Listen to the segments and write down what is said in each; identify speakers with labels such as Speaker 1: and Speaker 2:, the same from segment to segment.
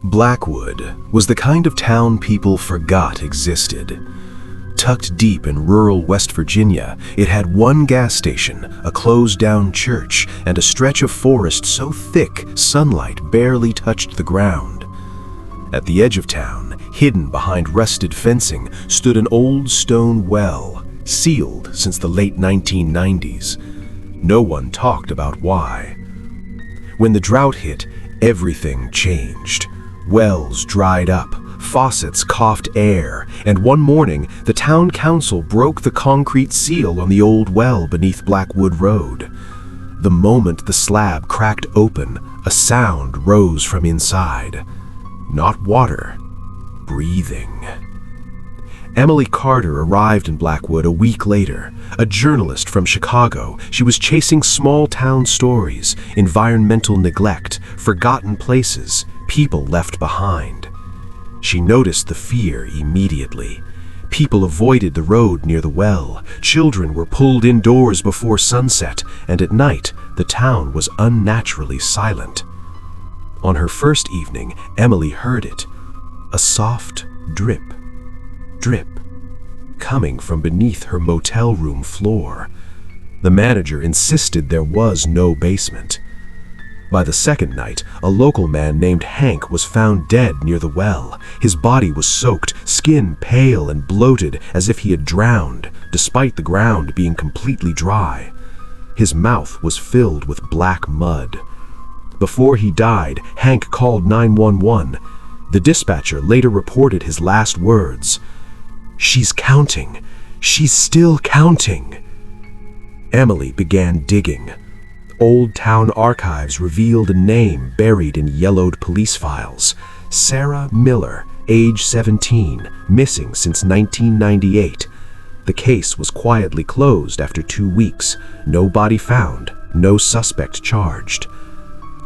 Speaker 1: Blackwood was the kind of town people forgot existed. Tucked deep in rural West Virginia, it had one gas station, a closed-down church, and a stretch of forest so thick sunlight barely touched the ground. At the edge of town, hidden behind rusted fencing, stood an old stone well, sealed since the late 1990s. No one talked about why. When the drought hit, everything changed. Wells dried up, faucets coughed air, and one morning the town council broke the concrete seal on the old well beneath Blackwood Road. The moment the slab cracked open, a sound rose from inside. Not water, breathing. Emily Carter arrived in Blackwood a week later. A journalist from Chicago, she was chasing small-town stories, environmental neglect, forgotten places, people left behind. She noticed the fear immediately. People avoided the road near the well, children were pulled indoors before sunset, and at night the town was unnaturally silent. On her first evening, Emily heard it. A soft drip, drip, coming from beneath her motel room floor. The manager insisted there was no basement. By the second night, a local man named Hank was found dead near the well. His body was soaked, skin pale and bloated as if he had drowned, despite the ground being completely dry. His mouth was filled with black mud. Before he died, Hank called 911. The dispatcher later reported his last words: "She's counting. She's still counting." Emily began digging. Old town archives revealed a name buried in yellowed police files. Sarah Miller, age 17, missing since 1998. The case was quietly closed after 2 weeks. No body found, no suspect charged.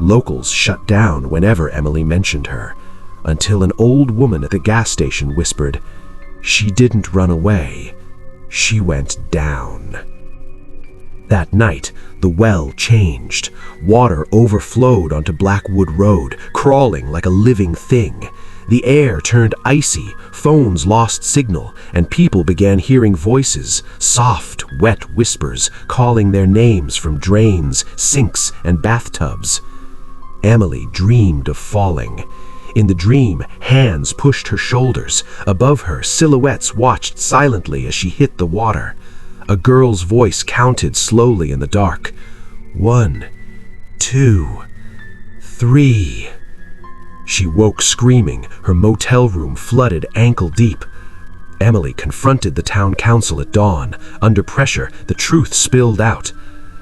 Speaker 1: Locals shut down whenever Emily mentioned her, until an old woman at the gas station whispered, "She didn't run away. She went down." That night, the well changed. Water overflowed onto Blackwood Road, crawling like a living thing. The air turned icy, phones lost signal, and people began hearing voices, soft, wet whispers, calling their names from drains, sinks, and bathtubs. Emily dreamed of falling. In the dream, hands pushed her shoulders. Above her, silhouettes watched silently as she hit the water. A girl's voice counted slowly in the dark. 1, 2, 3. She woke screaming, her motel room flooded ankle deep. Emily confronted the town council at dawn. Under pressure, the truth spilled out.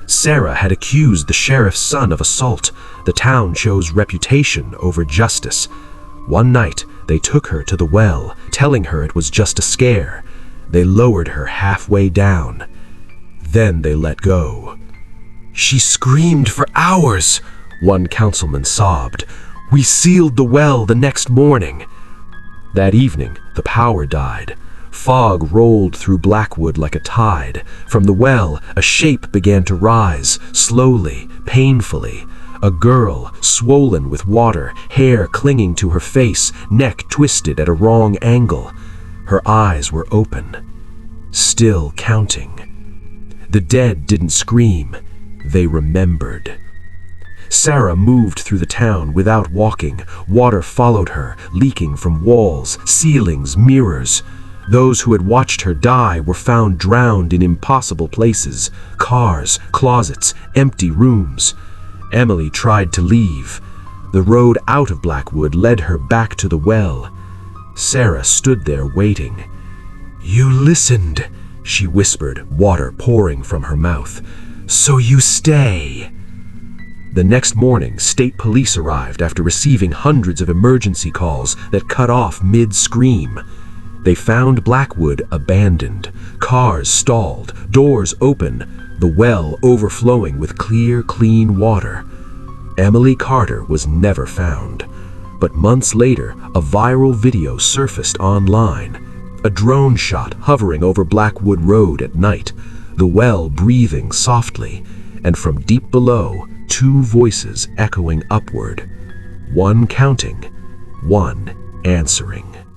Speaker 1: Sarah had accused the sheriff's son of assault. The town chose reputation over justice. One night, they took her to the well, telling her it was just a scare. They lowered her halfway down. Then they let go. "She screamed for hours," one councilman sobbed. "We sealed the well the next morning." That evening, the power died. Fog rolled through Blackwood like a tide. From the well, a shape began to rise, slowly, painfully. A girl, swollen with water, hair clinging to her face, neck twisted at a wrong angle. Her eyes were open, still counting. The dead didn't scream, they remembered. Sarah moved through the town without walking. Water followed her, leaking from walls, ceilings, mirrors. Those who had watched her die were found drowned in impossible places: cars, closets, empty rooms. Emily tried to leave. The road out of Blackwood led her back to the well. Sarah stood there waiting. "You listened," she whispered, water pouring from her mouth. "So you stay." The next morning, state police arrived after receiving hundreds of emergency calls that cut off mid-scream. They found Blackwood abandoned, cars stalled, doors open, the well overflowing with clear, clean water. Emily Carter was never found. But months later, a viral video surfaced online. A drone shot hovering over Blackwood Road at night, the well breathing softly, and from deep below, 2 voices echoing upward, one counting,
Speaker 2: one answering.